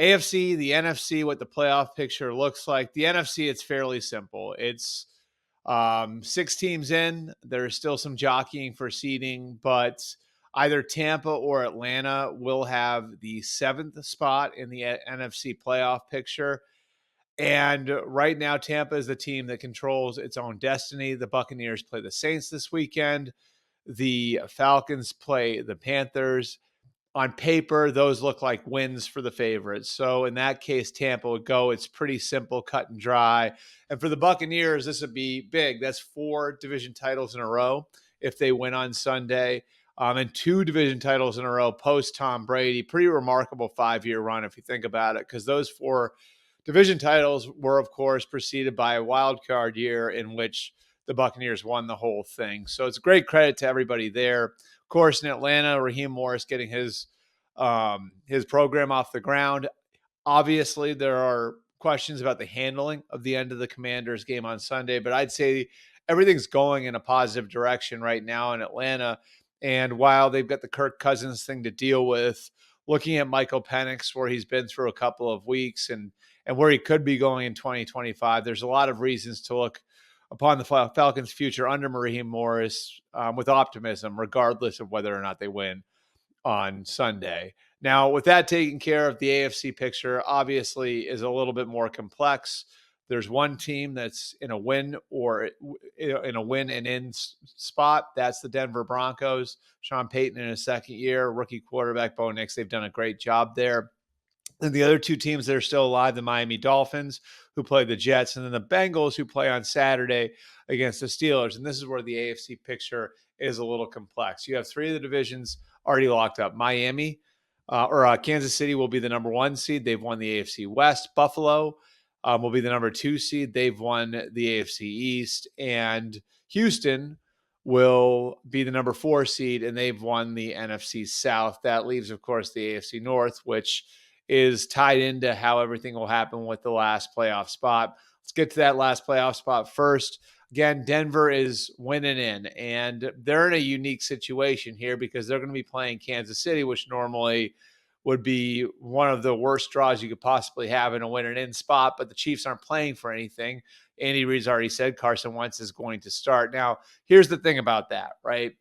AFC, the NFC, what the playoff picture looks like. The NFC, it's fairly simple. It's 6 teams in. There's still some jockeying for seeding, but either Tampa or Atlanta will have the 7th spot in the NFC playoff picture. And right now, Tampa is the team that controls its own destiny. The Buccaneers play the Saints this weekend. The Falcons play the Panthers. On paper, those look like wins for the favorites. So in that case, Tampa would go. It's pretty simple, cut and dry. And for the Buccaneers, this would be big. That's 4 division titles in a row if they win on Sunday. And 2 division titles in a row post Tom Brady. Pretty remarkable 5-year run if you think about it, because those 4 division titles were, of course, preceded by a wild card year in which the Buccaneers won the whole thing. So it's great credit to everybody there. Of course, in Atlanta, Raheem Morris getting his program off the ground. Obviously, there are questions about the handling of the end of the Commanders game on Sunday, but I'd say everything's going in a positive direction right now in Atlanta. And while they've got the Kirk Cousins thing to deal with, looking at Michael Penix, where he's been through a couple of weeks and where he could be going in 2025, there's a lot of reasons to look upon the Falcons' future under Raheem Morris with optimism, regardless of whether or not they win on Sunday. Now, with that taken care of, the AFC picture obviously is a little bit more complex. There's one team that's in a win and in spot. That's the Denver Broncos. Sean Payton in his 2nd year, rookie quarterback Bo Nix. They've done a great job there. And the other 2 teams that are still alive, the Miami Dolphins, who play the Jets, and then the Bengals, who play on Saturday against the Steelers. And this is where the AFC picture is a little complex. You have 3 of the divisions already locked up. Miami or Kansas City will be the number 1 seed. They've won the AFC West. Buffalo will be the number 2 seed. They've won the AFC East. And Houston will be the number 4 seed, and they've won the NFC South. That leaves, of course, the AFC North, which is tied into how everything will happen with the last playoff spot. Let's get to that last playoff spot first. Again, Denver is winning in, and they're in a unique situation here because they're going to be playing Kansas City, which normally would be one of the worst draws you could possibly have in a win and in spot, but the Chiefs aren't playing for anything. Andy Reid's already said Carson Wentz is going to start. Now, here's the thing about that, right?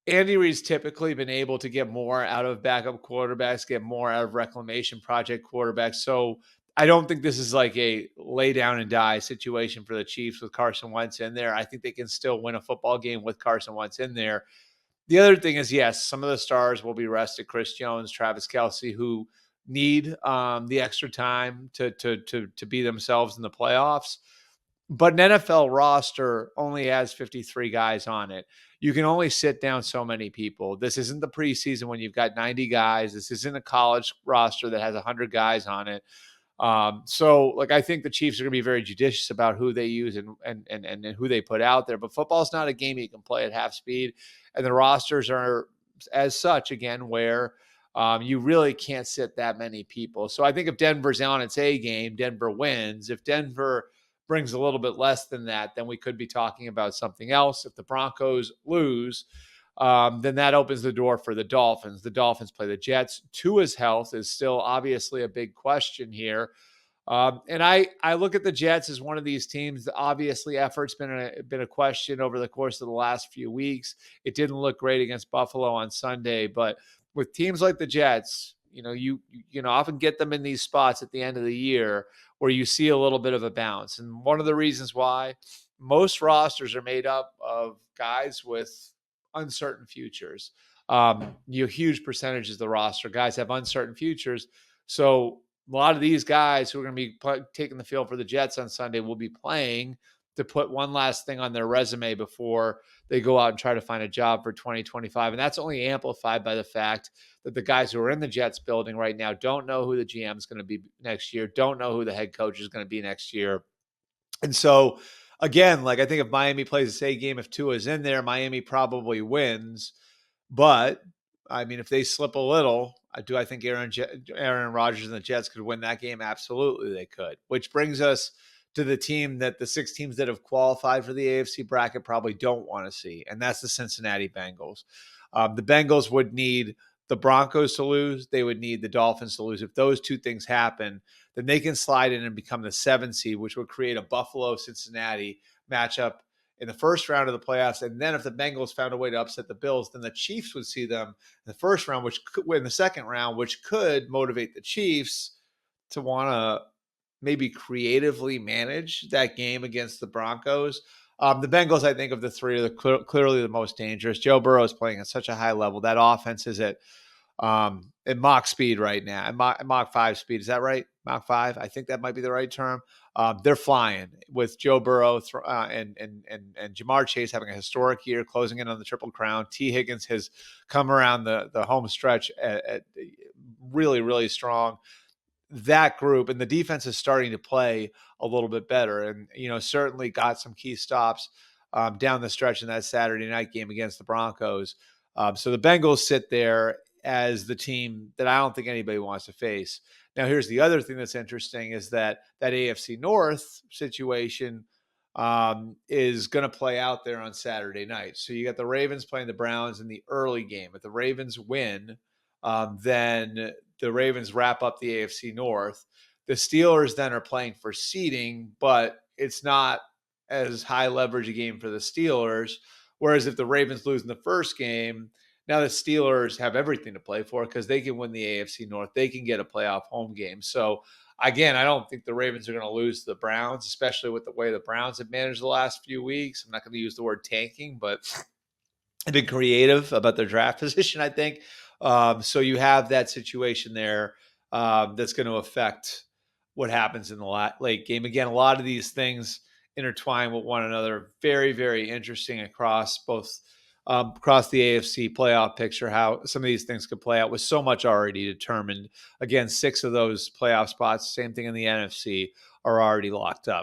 Andy Reid's typically been able to get more out of backup quarterbacks, get more out of reclamation project quarterbacks. So I don't think this is like a lay down and die situation for the Chiefs with Carson Wentz in there. I think they can still win a football game with Carson Wentz in there. The other thing is, yes, some of the stars will be rested. Chris Jones, Travis Kelce, who need the extra time to be themselves in the playoffs. But an NFL roster only has 53 guys on it. You can only sit down so many people. This isn't the preseason when you've got 90 guys. This isn't a college roster that has 100 guys on it. So I think the Chiefs are going to be very judicious about who they use and who they put out there. But football's not a game you can play at half speed. And the rosters are as such, again, where you really can't sit that many people. So I think if Denver's on its A game, Denver wins. If Denver brings a little bit less than that, then we could be talking about something else. If the Broncos lose, then that opens the door for the Dolphins. The Dolphins play the Jets. Tua's health is still obviously a big question here. And I look at the Jets as one of these teams that obviously effort's been a question over the course of the last few weeks. It didn't look great against Buffalo on Sunday, but with teams like the Jets, you often get them in these spots at the end of the year where you see a little bit of a bounce. And one of the reasons why most rosters are made up of guys with uncertain futures. Huge percentages of the roster, guys have uncertain futures. So a lot of these guys who are going to be taking the field for the Jets on Sunday will be playing to put one last thing on their resume before they go out and try to find a job for 2025. And that's only amplified by the fact that the guys who are in the Jets building right now don't know who the GM is going to be next year, don't know who the head coach is going to be next year. And so, again, I think if Miami plays the same game, if Tua is in there, Miami probably wins. But, I mean, if they slip a little, I think Aaron Rodgers and the Jets could win that game? Absolutely, they could. Which brings us to the team that the 6 teams that have qualified for the AFC bracket probably don't want to see, and that's the Cincinnati Bengals. The Bengals would need the Broncos to lose. They would need the Dolphins to lose. If those two things happen, then they can slide in and become the 7 seed, which would create a Buffalo-Cincinnati matchup in the first round of the playoffs. And then if the Bengals found a way to upset the Bills, then the Chiefs would see them in the first round, which could win the second round, which could motivate the Chiefs to want to maybe creatively manage that game against the Broncos. The Bengals, I think, of the three, are clearly the most dangerous. Joe Burrow is playing at such a high level. That offense is at Mach speed right now, at Mach 5 speed. Is that right? Mach 5? I think that might be the right term. They're flying with Joe Burrow and Jamar Chase having a historic year, closing in on the Triple Crown. T. Higgins has come around the home stretch at really, really strong. That group and the defense is starting to play a little bit better, and certainly got some key stops down the stretch in that Saturday night game against the Broncos. So the Bengals sit there as the team that I don't think anybody wants to face. Now, here's the other thing that's interesting is that AFC North situation is going to play out there on Saturday night. So you got the Ravens playing the Browns in the early game. If the Ravens win, then the Ravens wrap up the AFC North. The Steelers then are playing for seeding, but it's not as high leverage a game for the Steelers. Whereas if the Ravens lose in the first game, now the Steelers have everything to play for because they can win the AFC North. They can get a playoff home game. So again, I don't think the Ravens are going to lose to the Browns, especially with the way the Browns have managed the last few weeks. I'm not going to use the word tanking, but they've been creative about their draft position, I think. So you have that situation there that's going to affect what happens in the late game. Again, a lot of these things intertwine with one another. Very, very interesting across the AFC playoff picture, how some of these things could play out with so much already determined. Again, 6 of those playoff spots, same thing in the NFC, are already locked up.